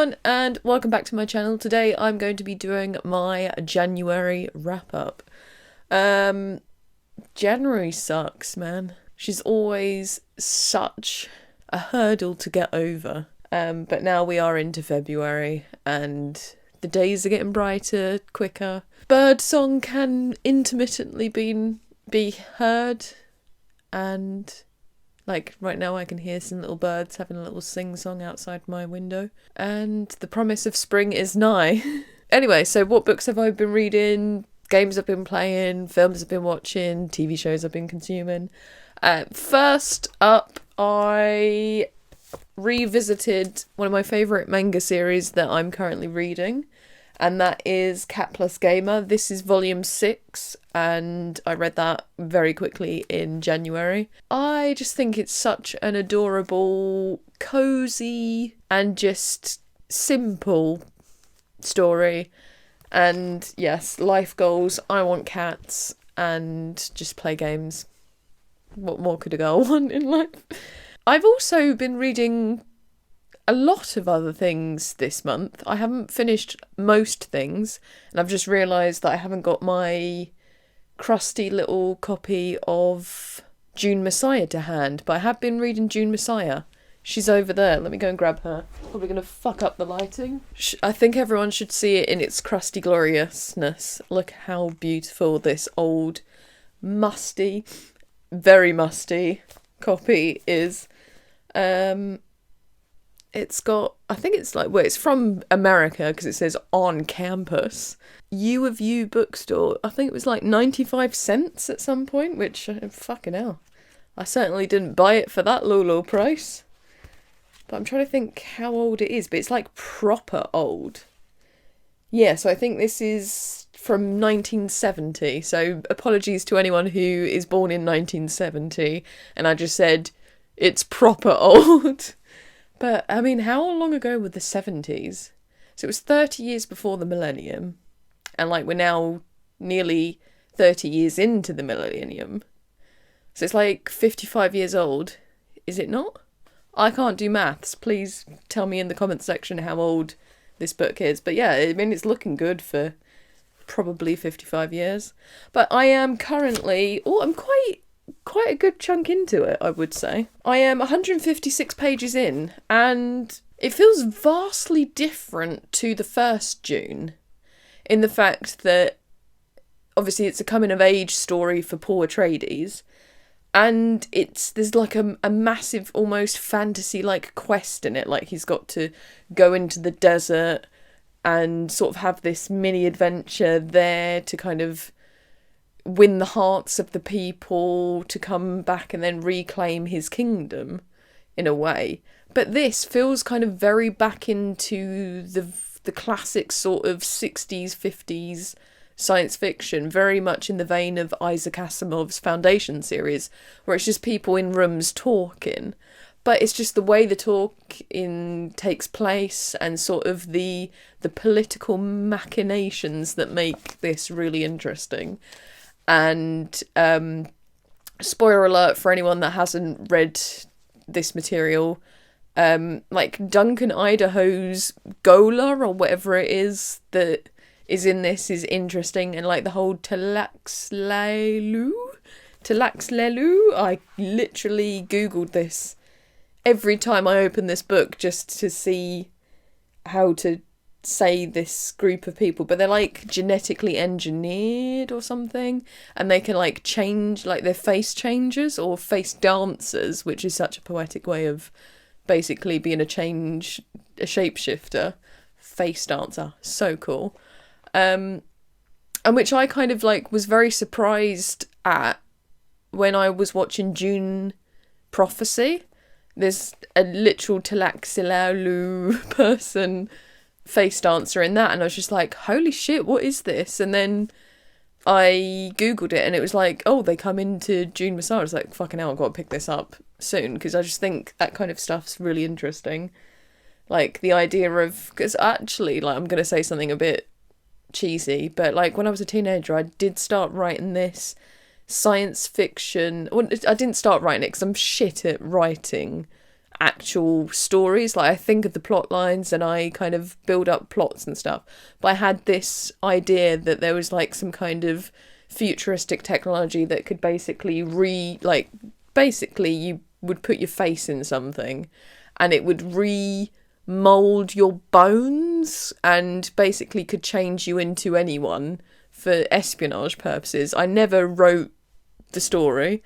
everyone, and welcome back to my channel. Today I'm going to be doing my January wrap-up. January sucks, man. She's always such a hurdle to get over. But now we are into February, and the days are getting brighter, quicker. Birdsong can intermittently be heard, and like right now I can hear some little birds having a little sing-song outside my window. And the promise of spring is nigh. Anyway, so what books have I been reading? Games I've been playing, films I've been watching, TV shows I've been consuming. First up, I revisited one of my favourite manga series that I'm currently reading, and that is Cat Plus Gamer. This is volume 6, and I read that very quickly in January. I just think it's such an adorable, cosy, and just simple story. And yes, life goals, I want cats, and just play games. What more could a girl want in life? I've also been reading a lot of other things this month. I haven't finished most things, and I've just realised that I haven't got my crusty little copy of Dune Messiah to hand, but I have been reading Dune Messiah. She's over there. Let me go and grab her. Probably going to fuck up the lighting. I think everyone should see it in its crusty gloriousness. Look how beautiful this old, musty, very musty copy is. It's got, I think it's like, well, it's from America because it says on campus. U of U bookstore. I think it was like 95 cents at some point, which, fucking hell. I certainly didn't buy it for that low price. But I'm trying to think how old it is, but it's like proper old. Yeah, so I think this is from 1970. So apologies to anyone who is born in 1970. And I just said, it's proper old. But, I mean, how long ago were the 70s? So it was 30 years before the millennium. And, like, we're now nearly 30 years into the millennium. So it's, like, 55 years old. Is it not? I can't do maths. Please tell me in the comments section how old this book is. But, yeah, I mean, it's looking good for probably 55 years. But I am currently... Oh, I'm quite a good chunk into it, I would say. I am 156 pages in, and it feels vastly different to the first Dune, in the fact that obviously it's a coming of age story for Paul Atreides, and there's like a massive almost fantasy like quest in it. Like he's got to go into the desert and sort of have this mini adventure there to kind of win the hearts of the people, to come back and then reclaim his kingdom in a way. But this feels kind of very back into the classic sort of 60s, 50s science fiction, very much in the vein of Isaac Asimov's Foundation series, where it's just people in rooms talking. But it's just the way the talking takes place and sort of the political machinations that make this really interesting. And spoiler alert for anyone that hasn't read this material, like Duncan Idaho's Gola or whatever it is that is in this is interesting, and like the whole Talaxlelu, I literally googled this every time I open this book just to see how to say this group of people, but they're like genetically engineered or something, and they can like change, like they're face changers or face dancers, which is such a poetic way of basically being a shapeshifter. Face dancer, so cool. And which I kind of like was very surprised at when I was watching Dune Prophecy. There's a literal Talaxilalu person face dancer in that, and I was just like, holy shit, what is this? And then I googled it, and it was like, oh, they come into Dune Messiah. I was like, fucking hell, I've got to pick this up soon, because I just think that kind of stuff's really interesting. Like the idea of, because actually, like, I'm going to say something a bit cheesy, but like when I was a teenager, I did start writing this science fiction. Well, I didn't start writing it because I'm shit at writing actual stories. Like, I think of the plot lines and I kind of build up plots and stuff. But I had this idea that there was like some kind of futuristic technology that could basically basically you would put your face in something and it would mold your bones and basically could change you into anyone for espionage purposes. I never wrote the story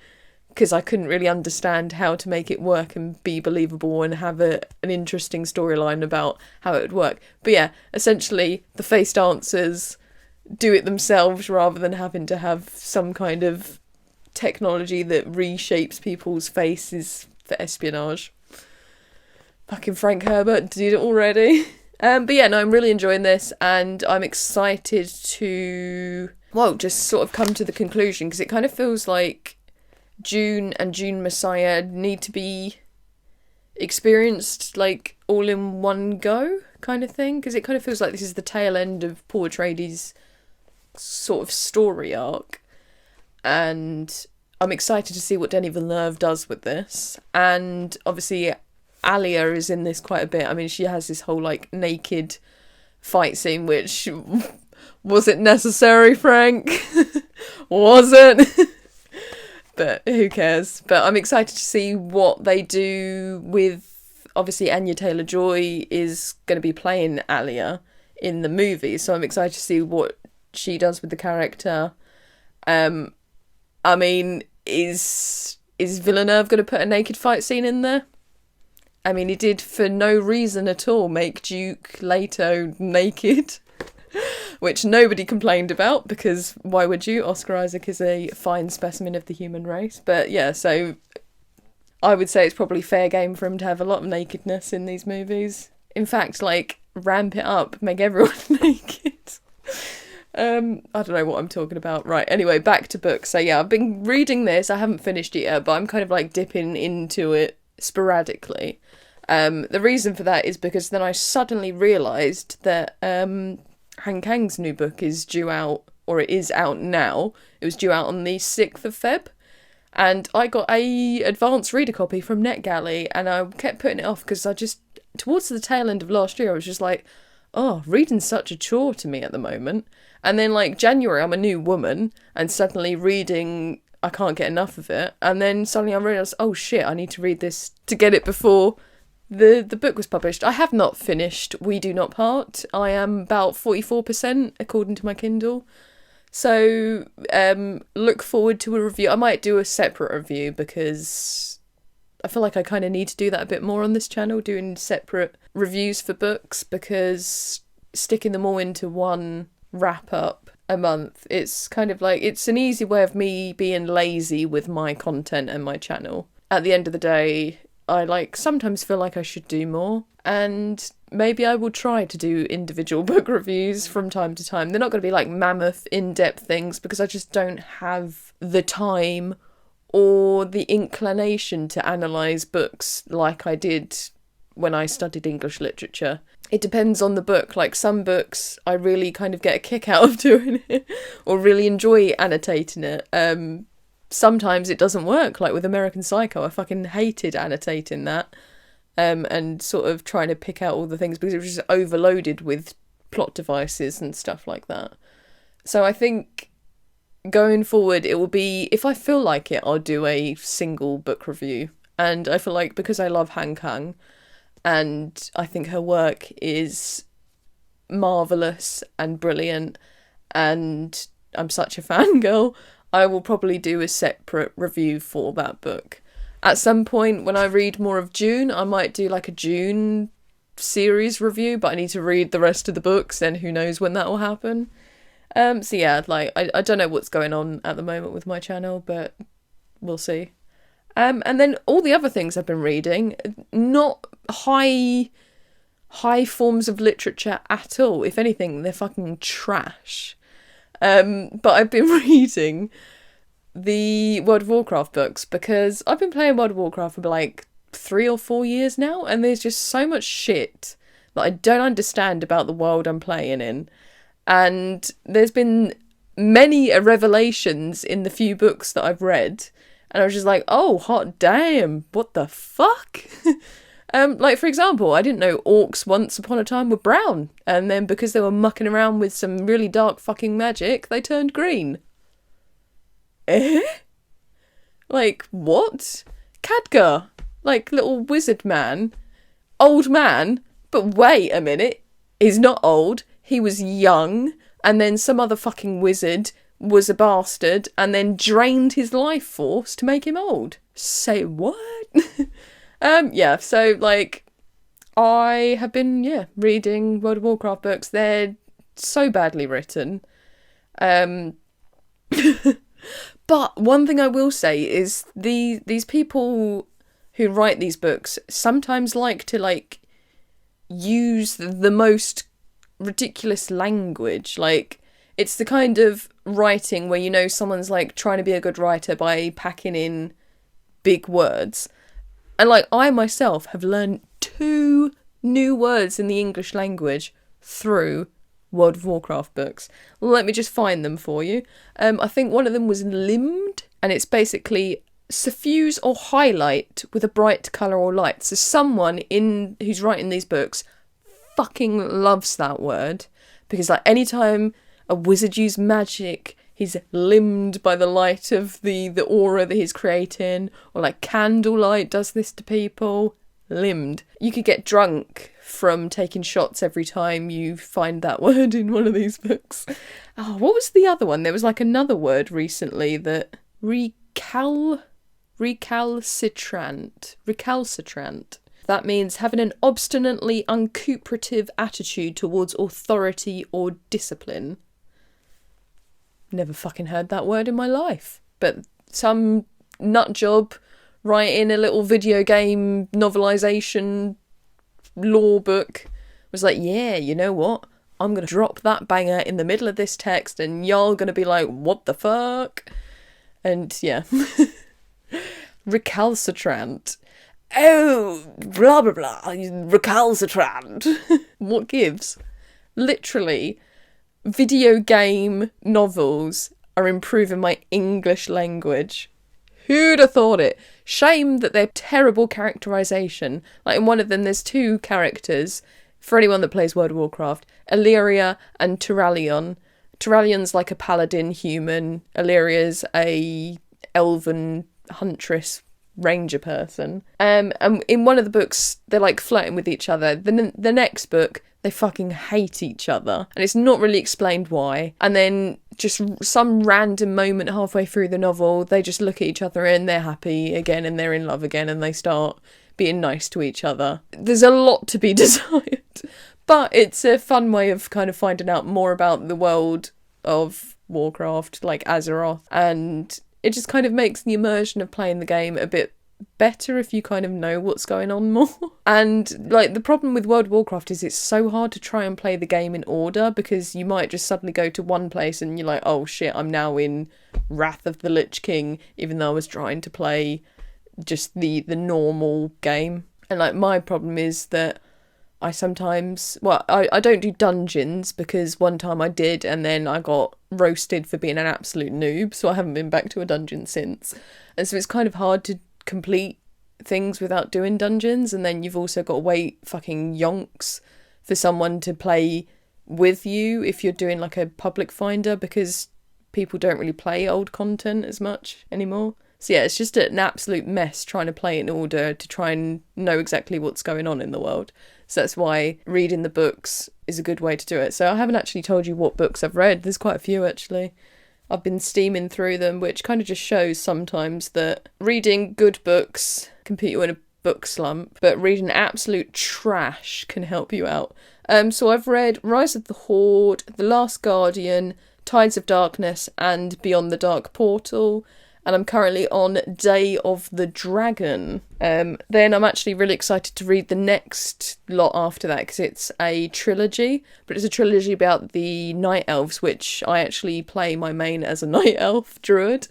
because I couldn't really understand how to make it work and be believable and have an interesting storyline about how it would work. But yeah, essentially the face dancers do it themselves rather than having to have some kind of technology that reshapes people's faces for espionage. Fucking Frank Herbert did it already. But yeah, no, I'm really enjoying this and I'm excited to, just sort of come to the conclusion because it kind of feels like Dune and Dune Messiah need to be experienced like all in one go kind of thing, because it kind of feels like this is the tail end of Paul Atreides' sort of story arc, and I'm excited to see what Denis Villeneuve does with this. And obviously Alia is in this quite a bit. I mean, she has this whole like naked fight scene, which was it necessary, Frank? Was it? But who cares? But I'm excited to see what they do with, obviously Anya Taylor-Joy is going to be playing Alia in the movie, so I'm excited to see what she does with the character. I mean, is Villeneuve going to put a naked fight scene in there? I mean, he did for no reason at all make Duke Leto naked, which nobody complained about, because why would you? Oscar Isaac is a fine specimen of the human race. But yeah, so I would say it's probably fair game for him to have a lot of nakedness in these movies. In fact, like, ramp it up, make everyone naked. I don't know what I'm talking about. Right, anyway, back to books. So yeah, I've been reading this. I haven't finished it yet, but I'm kind of like dipping into it sporadically. The reason for that is because then I suddenly realised that Han Kang's new book is due out, or it is out now. It was due out on the 6th of Feb. And I got a advanced reader copy from NetGalley, and I kept putting it off because towards the tail end of last year, I was just like, oh, reading's such a chore to me at the moment. And then like January, I'm a new woman, and suddenly reading, I can't get enough of it. And then suddenly I realised, oh shit, I need to read this to get it before the book was published. I have not finished We Do Not Part. I am about 44% according to my Kindle. So look forward to a review. I might do a separate review because I feel like I kind of need to do that a bit more on this channel, doing separate reviews for books, because sticking them all into one wrap up a month, it's kind of like, it's an easy way of me being lazy with my content and my channel. At the end of the day, I like sometimes feel like I should do more, and maybe I will try to do individual book reviews from time to time. They're not going to be like mammoth in-depth things because I just don't have the time or the inclination to analyse books like I did when I studied English literature. It depends on the book. Like, some books I really kind of get a kick out of doing it or really enjoy annotating it. Sometimes it doesn't work, like with American Psycho. I fucking hated annotating that and sort of trying to pick out all the things because it was just overloaded with plot devices and stuff like that. So I think going forward, it will be, if I feel like it, I'll do a single book review. And I feel like because I love Han Kang and I think her work is marvellous and brilliant and I'm such a fangirl, I will probably do a separate review for that book. At some point when I read more of Dune, I might do like a Dune series review, but I need to read the rest of the books and who knows when that will happen. So yeah, like I don't know what's going on at the moment with my channel, but we'll see. And then all the other things I've been reading, not high forms of literature at all. If anything, they're fucking trash. But I've been reading the World of Warcraft books because I've been playing World of Warcraft for like 3 or 4 years now, and there's just so much shit that I don't understand about the world I'm playing in. And there's been many revelations in the few books that I've read, And I was just like, oh, hot damn, what the fuck? Like, for example, I didn't know orcs once upon a time were brown. And then because they were mucking around with some really dark fucking magic, they turned green. Eh? Like, what? Khadgar, like, little wizard man. Old man. But wait a minute. He's not old. He was young. And then some other fucking wizard was a bastard and then drained his life force to make him old. Say what? Yeah, so, like, I have been, reading World of Warcraft books. They're so badly written. But one thing I will say is these people who write these books sometimes like to, like, use the most ridiculous language. Like, it's the kind of writing where, you know, someone's, like, trying to be a good writer by packing in big words. And, like, I myself have learned 2 new words in the English language through World of Warcraft books. Let me just find them for you. I think one of them was limbed, and it's basically suffuse or highlight with a bright colour or light. So someone who's writing these books fucking loves that word, because, like, anytime a wizard uses magic, he's limbed by the light of the aura that he's creating, or like candlelight does this to people. Limbed. You could get drunk from taking shots every time you find that word in one of these books. Oh, what was the other one? There was like another word recently that recalcitrant. That means having an obstinately uncooperative attitude towards authority or discipline. Never fucking heard that word in my life. But some nut job writing a little video game novelisation lore book was like, yeah, you know what? I'm going to drop that banger in the middle of this text and y'all going to be like, what the fuck? And yeah. Recalcitrant. Oh, blah, blah, blah. Recalcitrant. What gives? Literally, video game novels are improving my English language. Who'd have thought it? Shame that they're terrible characterisation. Like, in one of them, there's 2 characters, for anyone that plays World of Warcraft, Illyria and Turalyon. Turalyon's like a paladin human. Illyria's a elven huntress ranger person. And in one of the books, they're like flirting with each other. The next book, they fucking hate each other. And it's not really explained why. And then just some random moment halfway through the novel, they just look at each other and they're happy again and they're in love again and they start being nice to each other. There's a lot to be desired. But it's a fun way of kind of finding out more about the world of Warcraft, like Azeroth. And it just kind of makes the immersion of playing the game a bit better if you kind of know what's going on more. And, like, the problem with World of Warcraft is it's so hard to try and play the game in order, because you might just suddenly go to one place and you're like, oh shit, I'm now in Wrath of the Lich King, even though I was trying to play just the normal game. And, like, my problem is that I sometimes, I don't do dungeons, because one time I did and then I got roasted for being an absolute noob, so I haven't been back to a dungeon since. And so it's kind of hard to complete things without doing dungeons, and then you've also got to wait fucking yonks for someone to play with you if you're doing like a public finder, because people don't really play old content as much anymore. So yeah, it's just an absolute mess trying to play in order to try and know exactly what's going on in the world. So that's why reading the books is a good way to do it. So I haven't actually told you what books I've read. There's quite a few actually. I've been steaming through them, which kind of just shows sometimes that reading good books can put you in a book slump, but reading absolute trash can help you out. So I've read Rise of the Horde, The Last Guardian, Tides of Darkness, and Beyond the Dark Portal. And I'm currently on Day of the Dragon. Then I'm actually really excited to read the next lot after that, because it's a trilogy, but it's a trilogy about the Night Elves, which I actually play my main as a Night Elf druid.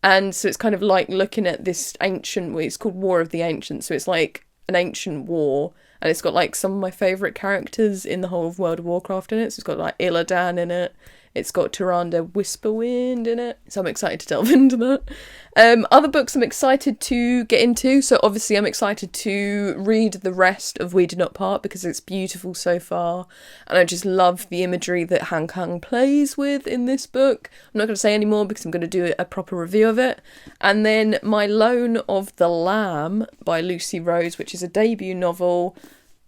And so it's kind of like looking at this ancient, it's called War of the Ancients, so it's like an ancient war, and it's got like some of my favourite characters in the whole of World of Warcraft in it. So it's got like Illidan in it, It's got Tyrande Whisperwind in it, so I'm excited to delve into that. Other books I'm excited to get into, so obviously I'm excited to read the rest of We Did Not Part because it's beautiful so far, and I just love the imagery that Han Kang plays with in this book. I'm not going to say any more because I'm going to do a proper review of it. And then My Loan of the Lamb by Lucy Rose, which is a debut novel.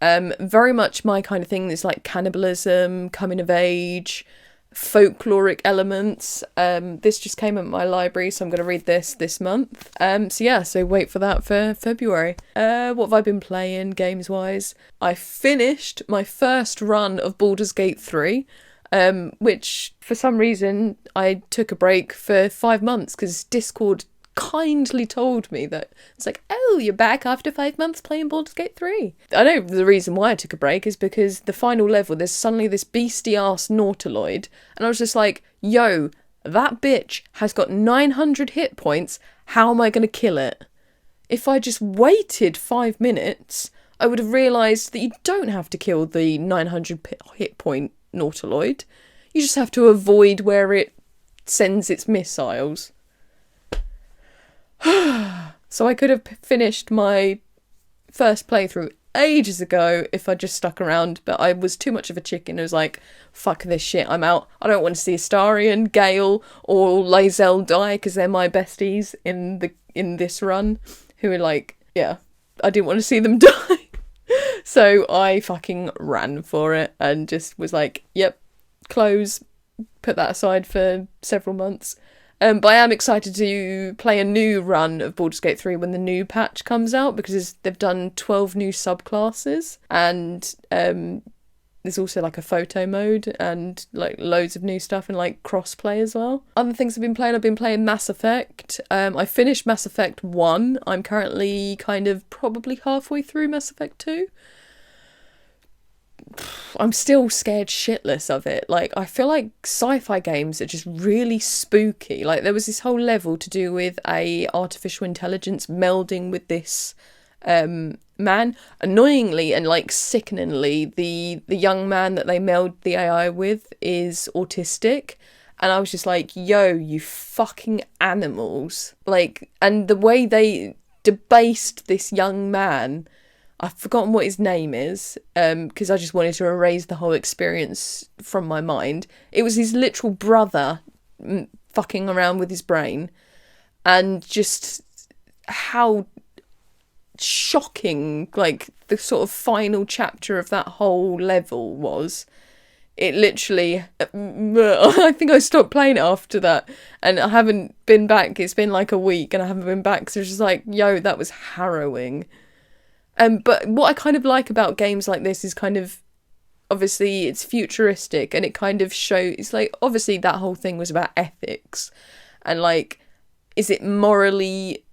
Very much my kind of thing. It's like cannibalism, coming of age, folkloric elements. This just came at my library, so I'm going to read this month. So wait for that for February. What have I been playing games wise? I finished my first run of Baldur's Gate 3, which for some reason I took a break for 5 months because Discord kindly told me that it's like, oh, you're back after 5 months playing Baldur's Gate 3. I know the reason why I took a break is because the final level, there's suddenly this beastie ass Nautiloid, and I was just like, yo, that bitch has got 900 hit points, how am I going to kill it? If I just waited 5 minutes, I would have realised that you don't have to kill the 900 hit point Nautiloid, you just have to avoid where it sends its missiles. So I could have finished my first playthrough ages ago if I just stuck around, but I was too much of a chicken. I was like, fuck this shit, I'm out. I don't want to see Astarion, Gale, or Lae'zel die because they're my besties in this run, who are like, yeah, I didn't want to see them die. So I fucking ran for it and just was like, yep, close, put that aside for several months. But I am excited to play a new run of Baldur's Gate 3 when the new patch comes out, because they've done 12 new subclasses, and there's also like a photo mode and like loads of new stuff and like cross-play as well. Other things I've been playing Mass Effect. I finished Mass Effect 1. I'm currently kind of probably halfway through Mass Effect 2. I'm still scared shitless of it. Like, I feel like sci-fi games are just really spooky. Like, there was this whole level to do with a artificial intelligence melding with this man. Annoyingly and like sickeningly, the young man that they meld the AI with is autistic. And I was just like, yo, you fucking animals. Like, and the way they debased this young man, I've forgotten what his name is, because I just wanted to erase the whole experience from my mind. It was his literal brother fucking around with his brain, and just how shocking, like, the sort of final chapter of that whole level was. It literally, I think I stopped playing it after that, and I haven't been back. It's been like a week, and I haven't been back, so it's just like, yo, that was harrowing. But what I kind of like about games like this is kind of, obviously it's futuristic, and it kind of shows, like, obviously that whole thing was about ethics, and like, is it morally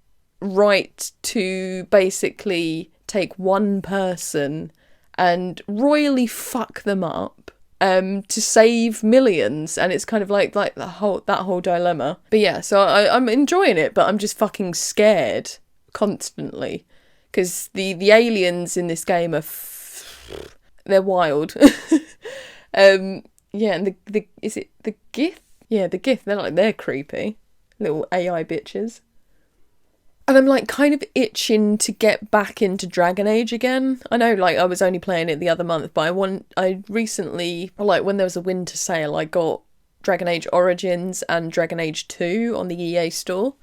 right to basically take one person and royally fuck them up to save millions? And it's kind of like that whole dilemma. But yeah, so I'm enjoying it, but I'm just fucking scared constantly. Because the aliens in this game are they're wild. And is it the Gith? Yeah, the Gith. They're creepy little AI bitches. And I'm like kind of itching to get back into Dragon Age again. I know, like, I was only playing it the other month, but I recently, like, when there was a winter sale, I got Dragon Age Origins and Dragon Age 2 on the EA store.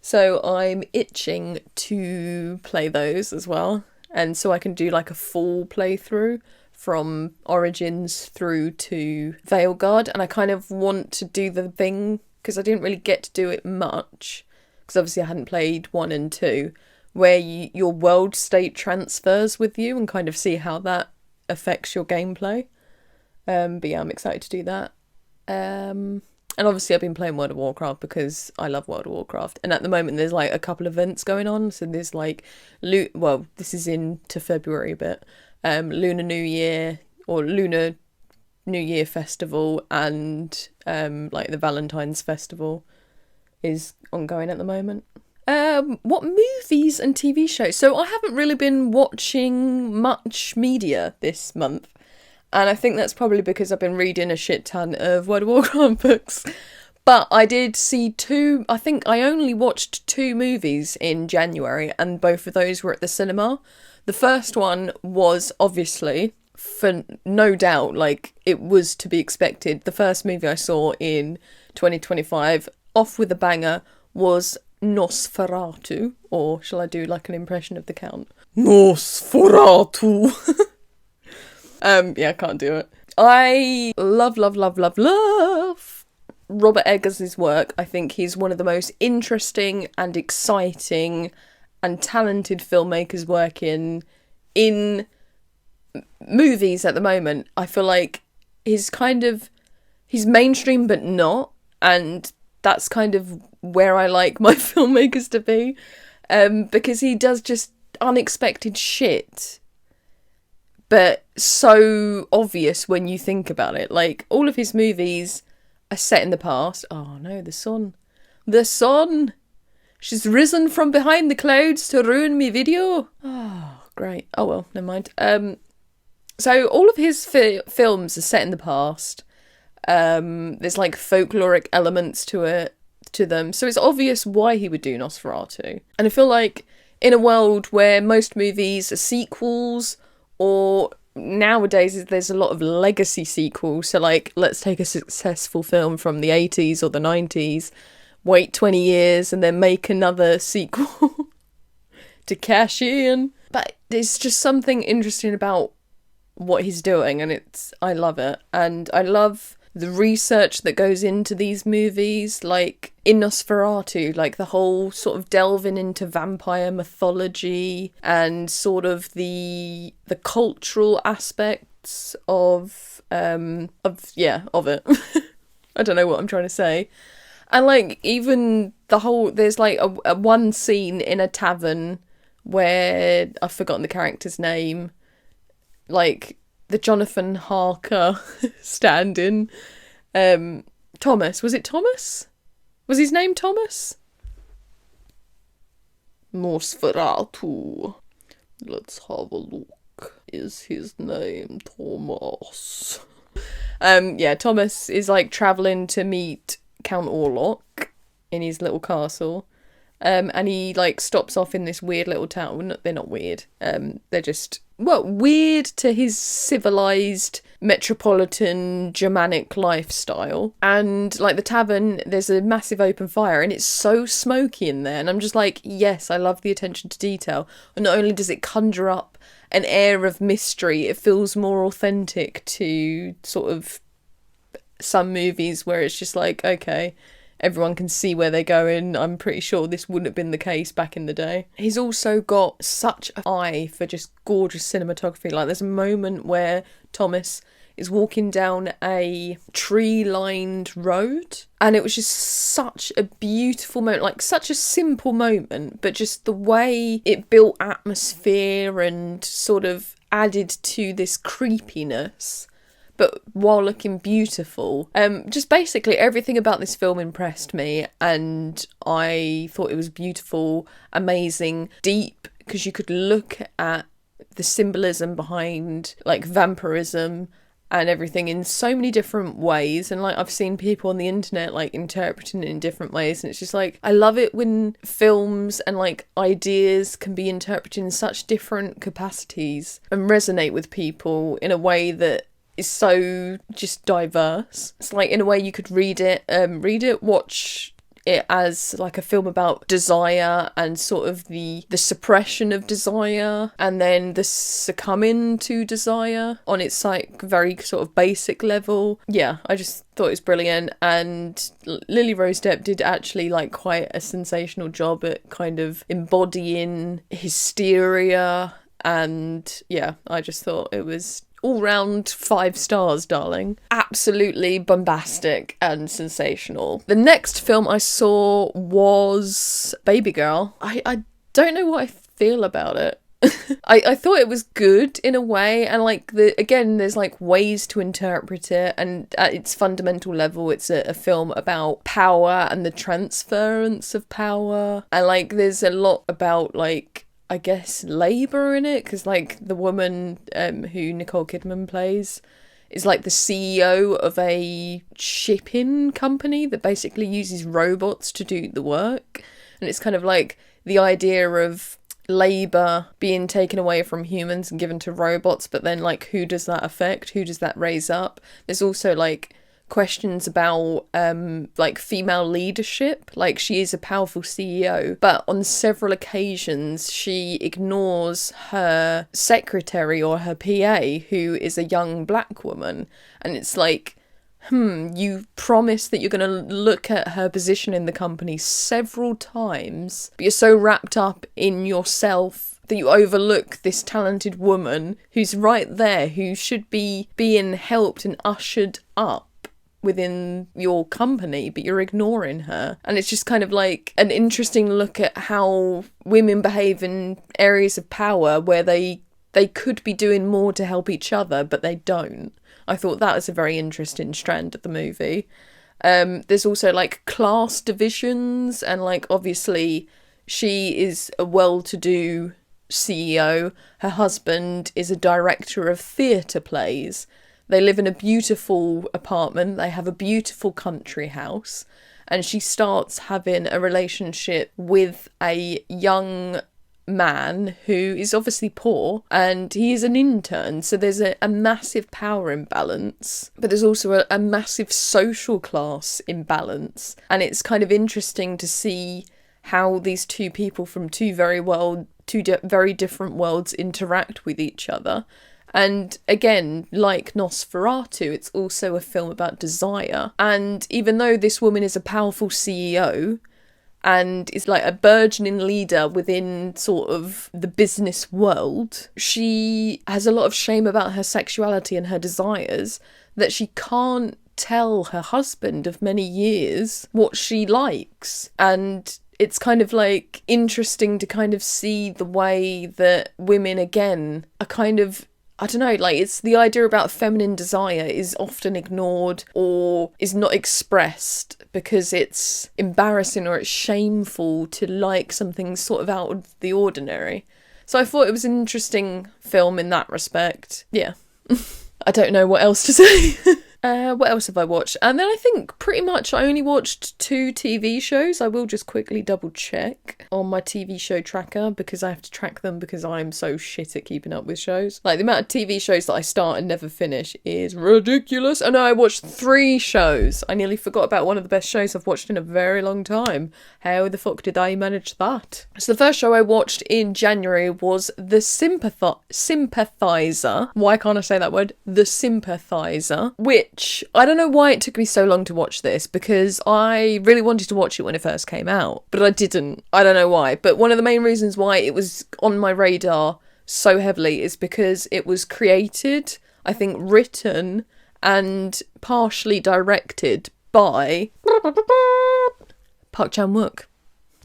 So I'm itching to play those as well. And so I can do like a full playthrough from Origins through to Veilguard. And I kind of want to do the thing, because I didn't really get to do it much, because obviously I hadn't played 1 and 2, where your world state transfers with you and kind of see how that affects your gameplay. But yeah, I'm excited to do that. And obviously I've been playing World of Warcraft because I love World of Warcraft. And at the moment there's like a couple of events going on. So there's like, this is into February, but Lunar New Year or Lunar New Year Festival and like the Valentine's Festival is ongoing at the moment. What movies and TV shows? So I haven't really been watching much media this month. And I think that's probably because I've been reading a shit ton of World of Warcraft books. But I did see I think I only watched 2 movies in January, and both of those were at the cinema. The first one was obviously, for no doubt, like, it was to be expected. The first movie I saw in 2025, off with a banger, was Nosferatu, or shall I do like an impression of the Count? Nosferatu! Yeah, I can't do it. I love Robbert Eggers' work. I think he's one of the most interesting and exciting and talented filmmakers working in movies at the moment. I feel like he's mainstream but not, and that's kind of where I like my filmmakers to be, because he does just unexpected shit, but so obvious when you think about it. Like, all of his movies are set in the past. Oh no, the sun. The sun! She's risen from behind the clouds to ruin me video. Oh, great. Oh well, never mind. So all of his films are set in the past. There's like folkloric elements to them. So it's obvious why he would do Nosferatu. And I feel like in a world where most movies are sequels, or nowadays there's a lot of legacy sequels, so like, let's take a successful film from the 80s or the 90s, wait 20 years and then make another sequel to cash in. But there's just something interesting about what he's doing, and I love it. And I love the research that goes into these movies, like in Nosferatu, like the whole sort of delving into vampire mythology and sort of the cultural aspects of it. I don't know what I'm trying to say. And like, even there's like a one scene in a tavern where I've forgotten the character's name, like the Jonathan Harker stand-in. Thomas. Was it Thomas? Was his name Thomas? Nosferatu. Let's have a look. Is his name Thomas? Yeah, Thomas is like travelling to meet Count Orlok in his little castle. And he like stops off in this weird little town. They're not weird. They're just, well, weird to his civilized metropolitan Germanic lifestyle. And like the tavern, there's a massive open fire and it's so smoky in there. And I'm just like, yes, I love the attention to detail. And not only does it conjure up an air of mystery, it feels more authentic to sort of some movies where it's just like, okay, everyone can see where they're going. I'm pretty sure this wouldn't have been the case back in the day. He's also got such an eye for just gorgeous cinematography. Like, there's a moment where Thomas is walking down a tree-lined road, and it was just such a beautiful moment, like such a simple moment, but just the way it built atmosphere and sort of added to this creepiness, but while looking beautiful. Just basically everything about this film impressed me, and I thought it was beautiful, amazing, deep, because you could look at the symbolism behind like vampirism and everything in so many different ways. And like, I've seen people on the internet like interpreting it in different ways, and it's just like, I love it when films and like ideas can be interpreted in such different capacities and resonate with people in a way that is so just diverse. It's like, in a way you could read it, watch it as like a film about desire and sort of the suppression of desire, and then the succumbing to desire on its like very sort of basic level. Yeah, I just thought it was brilliant, and Lily Rose Depp did actually like quite a sensational job at kind of embodying hysteria, and yeah, I just thought it was all round 5 stars, darling. Absolutely bombastic and sensational. The next film I saw was Babygirl. I don't know what I feel about it. I thought it was good in a way, and like there's like ways to interpret it, and at its fundamental level it's a film about power and the transference of power, and like there's a lot about like I guess, labour in it, because, like, the woman who Nicole Kidman plays is, like, the CEO of a shipping company that basically uses robots to do the work. And it's kind of like the idea of labour being taken away from humans and given to robots, but then, like, who does that affect? Who does that raise up? There's also, like, questions about like female leadership. Like, she is a powerful CEO, but on several occasions she ignores her secretary or her PA, who is a young black woman, and it's like, you promise that you're going to look at her position in the company several times, but you're so wrapped up in yourself that you overlook this talented woman who's right there, who should be being helped and ushered up within your company, but you're ignoring her. And it's just kind of like an interesting look at how women behave in areas of power where they could be doing more to help each other, but they don't. I thought that was a very interesting strand of the movie. There's also, like, class divisions, and, like, obviously she is a well-to-do CEO. Her husband is a director of theatre plays. They live in a beautiful apartment. They have a beautiful country house. And she starts having a relationship with a young man who is obviously poor, and he is an intern. So there's a massive power imbalance, but there's also a massive social class imbalance. And it's kind of interesting to see how these two people from two very different worlds interact with each other. And again, like Nosferatu, it's also a film about desire. And even though this woman is a powerful CEO and is like a burgeoning leader within sort of the business world, she has a lot of shame about her sexuality and her desires, that she can't tell her husband of many years what she likes. And it's kind of like interesting to kind of see the way that women, again, are kind of, I don't know, like, it's the idea about feminine desire is often ignored or is not expressed because it's embarrassing or it's shameful to like something sort of out of the ordinary. So I thought it was an interesting film in that respect. Yeah. I don't know what else to say. What else have I watched? And then I think pretty much I only watched 2 TV shows. I will just quickly double check on my TV show tracker, because I have to track them because I'm so shit at keeping up with shows. Like, the amount of TV shows that I start and never finish is ridiculous. And I watched 3 shows. I nearly forgot about one of the best shows I've watched in a very long time. How the fuck did I manage that? So the first show I watched in January was The Sympathizer. Why can't I say that word? The Sympathizer. Which, I don't know why it took me so long to watch this, because I really wanted to watch it when it first came out, but I didn't. I don't know why, but one of the main reasons why it was on my radar so heavily is because it was created, I think written, and partially directed by Park Chan-wook.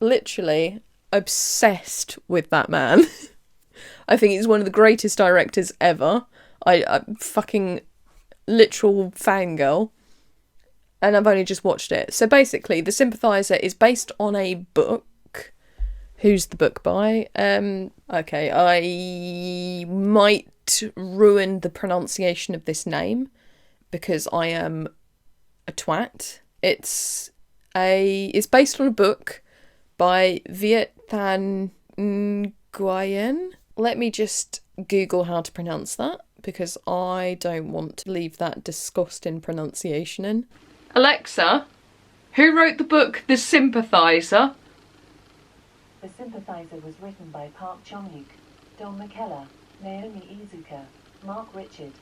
Literally obsessed with that man. I think he's one of the greatest directors ever. I fucking literal fangirl, and I've only just watched it. So basically, The Sympathizer is based on a book. Who's the book by? Okay, I might ruin the pronunciation of this name because I am a twat. It's based on a book by Viet Thanh Nguyen. Let me just Google how to pronounce that, because I don't want to leave that disgusting pronunciation in. Alexa, who wrote the book The Sympathizer? The Sympathizer was written by Park Chan-wook, Don McKellar, Naomi Iizuka, Mark Richard,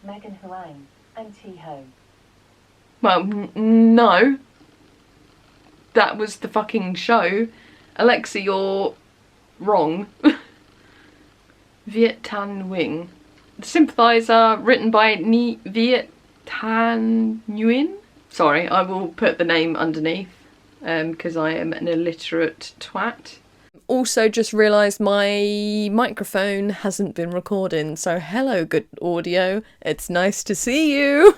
Megan Huang, and T-Ho. Well, no. That was the fucking show. Alexa, you're wrong. Viet Thanh Nguyen. The Sympathizer, written by Viet Thanh Nguyen. Sorry, I will put the name underneath because I am an illiterate twat. Also just realised my microphone hasn't been recording, so hello good audio, it's nice to see you.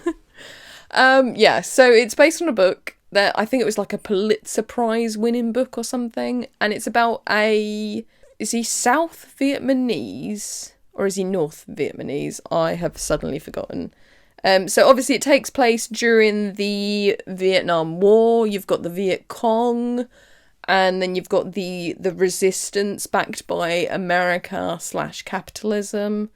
Yeah, so it's based on a book that I think it was like a Pulitzer Prize winning book or something, and it's about a is he South Vietnamese or is he North Vietnamese? I have suddenly forgotten. So obviously it takes place during the Vietnam War. You've got the Viet Cong, and then you've got the resistance backed by America / capitalism.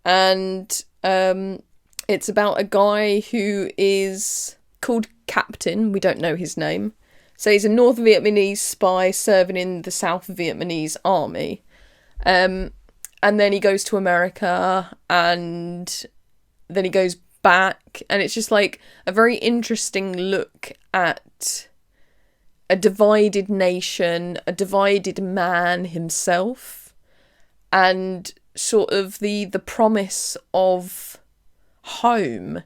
And it's about a guy who is called Captain. We don't know his name. So he's a North Vietnamese spy serving in the South Vietnamese army. And then he goes to America, and then he goes back, and it's just like a very interesting look at a divided nation, a divided man himself, and sort of the promise of home,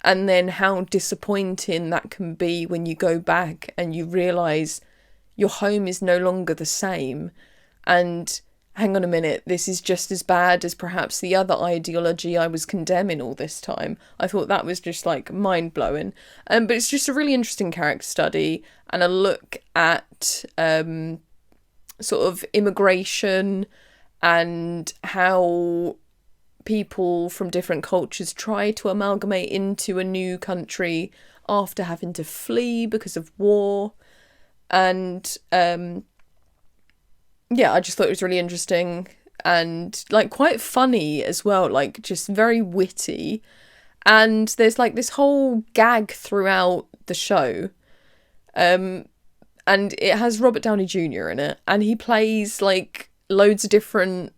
and then how disappointing that can be when you go back and you realise your home is no longer the same. And hang on a minute, this is just as bad as perhaps the other ideology I was condemning all this time. I thought that was just like mind-blowing. But it's just a really interesting character study and a look at sort of immigration and how people from different cultures try to amalgamate into a new country after having to flee because of war. And yeah, I just thought it was really interesting and like quite funny as well, like just very witty. And there's like this whole gag throughout the show. And it has Robert Downey Jr. in it, and he plays like loads of different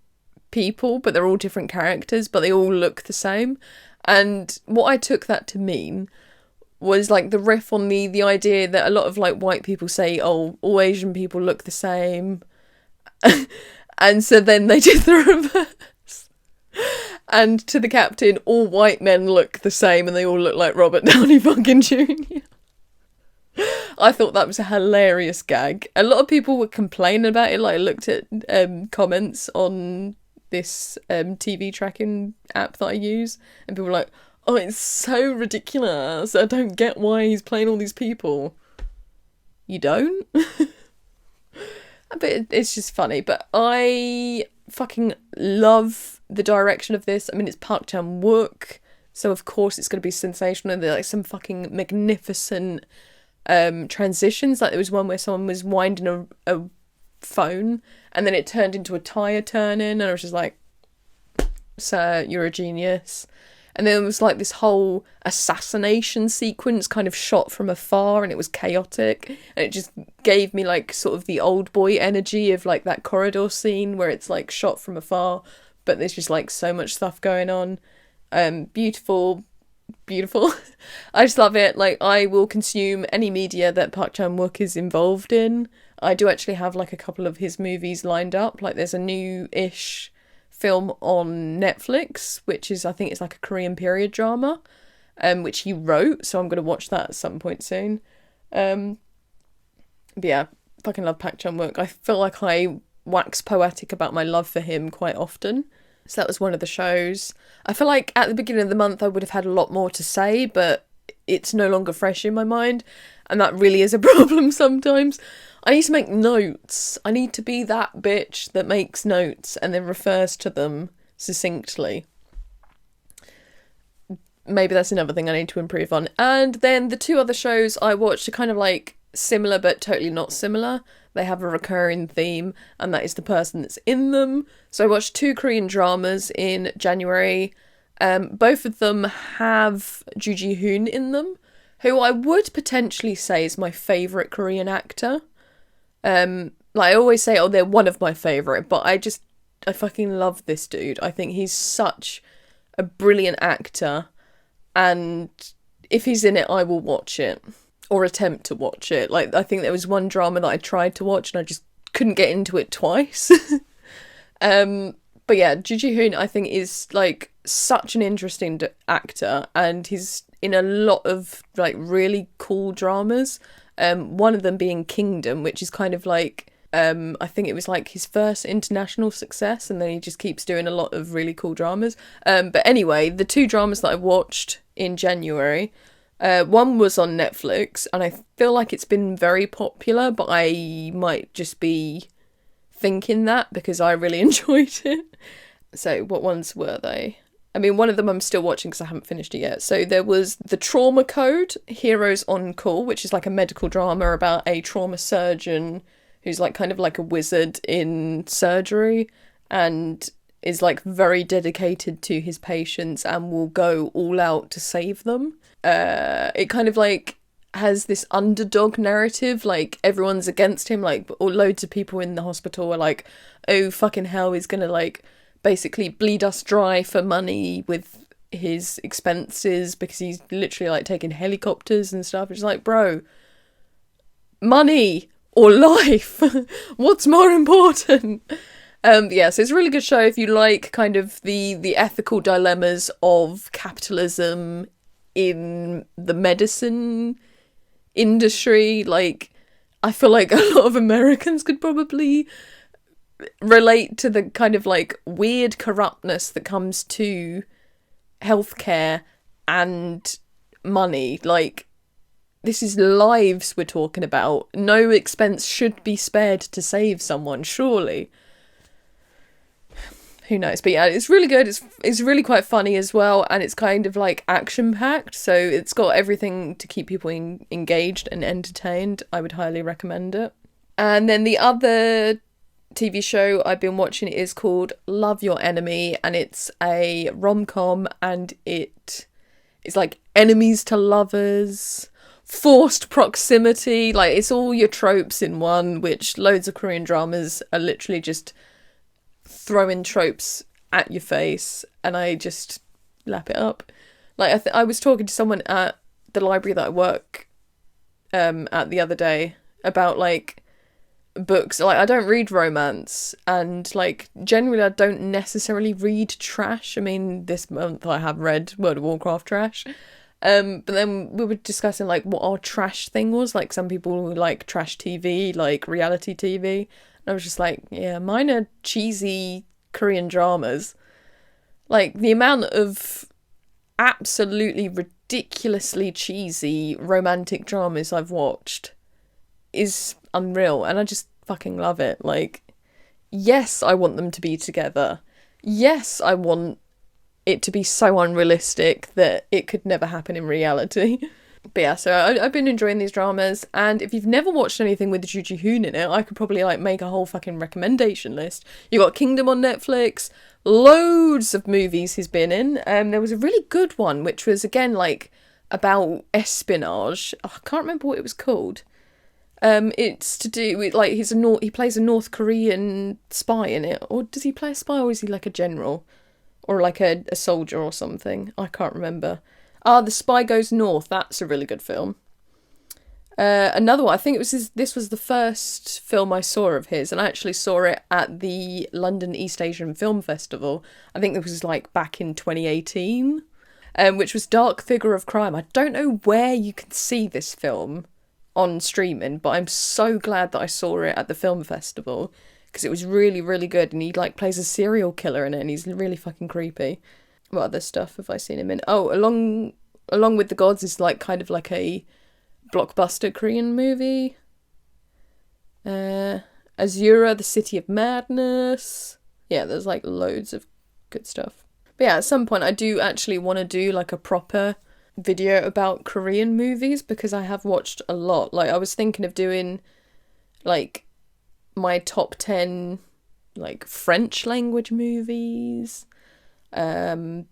people, but they're all different characters, but they all look the same. And what I took that to mean was like the riff on the idea that a lot of like white people say, oh, all Asian people look the same. And so then they did the reverse. And to the Captain, all white men look the same and they all look like Robert Downey fucking Jr. I thought that was a hilarious gag. A lot of people were complaining about it. Like, I looked at comments on this TV tracking app that I use, and people were like, oh, it's so ridiculous. I don't get why he's playing all these people. You don't? But it's just funny. But I fucking love the direction of this. I mean, it's Park Chan-wook, so of course it's going to be sensational. And they're like some fucking magnificent transitions. Like there was one where someone was winding a phone and then it turned into a tyre turning, and I was just like, sir, you're a genius. And then there was like this whole assassination sequence kind of shot from afar, and it was chaotic, and it just gave me like sort of the old boy energy of like that corridor scene where it's like shot from afar, but there's just like so much stuff going on. Beautiful. I just love it. Like, I will consume any media that Park Chan-wook is involved in. I do actually have like a couple of his movies lined up. Like there's a new-ish film on Netflix, which is, I think it's like a Korean period drama, which he wrote, so I'm going to watch that at some point soon. But yeah, fucking love Park Chan-wook. I feel like I wax poetic about my love for him quite often. So that was one of the shows. I feel like at the beginning of the month I would have had a lot more to say, but it's no longer fresh in my mind, and that really is a problem sometimes. I need to make notes. I need to be that bitch that makes notes and then refers to them succinctly. Maybe that's another thing I need to improve on. And then the two other shows I watched are kind of like similar but totally not similar. They have a recurring theme, and that is the person that's in them. So I watched 2 Korean dramas in January. Both of them have Ju Ji-hoon in them, who I would potentially say is my favourite Korean actor. Like I always say, oh, they're one of my favourite, but I fucking love this dude. I think he's such a brilliant actor, and if he's in it, I will watch it. Or attempt to watch it. Like, I think there was one drama that I tried to watch and I just couldn't get into it twice. But yeah, Ju Ji-hoon, I think, is like such an interesting actor, and he's in a lot of like really cool dramas. One of them being Kingdom, which is kind of like, I think it was like his first international success, and then he just keeps doing a lot of really cool dramas. But anyway, the 2 dramas that I watched in January, one was on Netflix, and I feel like it's been very popular, but I might just be thinking that because I really enjoyed it. So what ones were they? I mean, one of them I'm still watching because I haven't finished it yet. So there was The Trauma Code, Heroes on Call, which is like a medical drama about a trauma surgeon who's like kind of like a wizard in surgery and is like very dedicated to his patients and will go all out to save them. It kind of like has this underdog narrative, like everyone's against him, like or loads of people in the hospital are like, oh fucking hell, he's gonna like basically bleed us dry for money with his expenses because he's literally like taking helicopters and stuff. It's like, bro, money or life? What's more important? Yeah, so it's a really good show if you like kind of the ethical dilemmas of capitalism in the medicine industry. Like, I feel like a lot of Americans could probably relate to the kind of like weird corruptness that comes to healthcare and money. Like, this is lives we're talking about. No expense should be spared to save someone, surely. Who knows? But yeah, it's really good. It's really quite funny as well, and it's kind of like action-packed, so it's got everything to keep people engaged and entertained. I would highly recommend it. And then the other TV show I've been watching is called Love Your Enemy, and it's a rom-com, and it's like enemies to lovers, forced proximity, like it's all your tropes in one, which loads of Korean dramas are literally just throwing tropes at your face, and I just lap it up. Like I was talking to someone at the library that I work at the other day about like books. Like, I don't read romance, and like generally I don't necessarily read trash. I mean, this month I have read World of Warcraft trash. But then we were discussing like what our trash thing was. Like, some people like trash TV, like reality TV. And I was just like, yeah, mine are cheesy Korean dramas. Like, the amount of absolutely ridiculously cheesy romantic dramas I've watched is unreal, and I just fucking love it. Like, yes, I want them to be together. Yes, I want it to be so unrealistic that it could never happen in reality. But yeah, so I've been enjoying these dramas, and if you've never watched anything with Ju Ji-hoon in it, I could probably like make a whole fucking recommendation list. You got Kingdom on Netflix, loads of movies he's been in. There was a really good one which was again like about espionage. Oh, I can't remember what it was called. It's to do with like he plays a North Korean spy in it, or does he play a spy, or is he like a general, or like a soldier or something? I can't remember. The Spy Goes North. That's a really good film. Another one, I think this was the first film I saw of his, and I actually saw it at the London East Asian Film Festival. I think it was like back in 2018, which was Dark Figure of Crime. I don't know where you can see this film on streaming, but I'm so glad that I saw it at the film festival, because it was really, really good, and he like plays a serial killer in it, and he's really fucking creepy. What other stuff have I seen him in? Oh, Along with the Gods is like kind of like a blockbuster Korean movie. Azura, the City of Madness. Yeah, there's like loads of good stuff. But yeah, at some point I do actually want to do like a proper video about Korean movies, because I have watched a lot. Like, I was thinking of doing like my top 10 like French language movies, my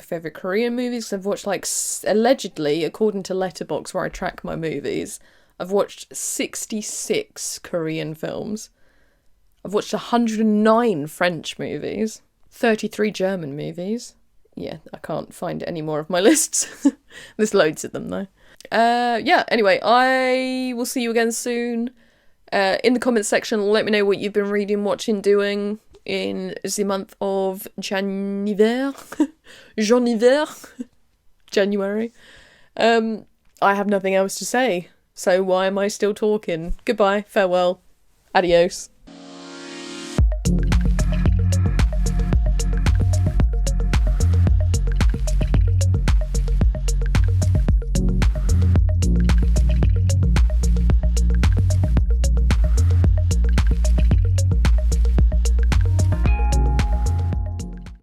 favourite Korean movies, because I've watched like allegedly, according to Letterboxd where I track my movies, I've watched 66 Korean films. I've watched 109 French movies, 33 German movies. Yeah, I can't find any more of my lists. There's loads of them though. Yeah, anyway, I will see you again soon. In the comments section, let me know what you've been reading, watching, doing in the month of January. January. I have nothing else to say, so why am I still talking? Goodbye, farewell, adios.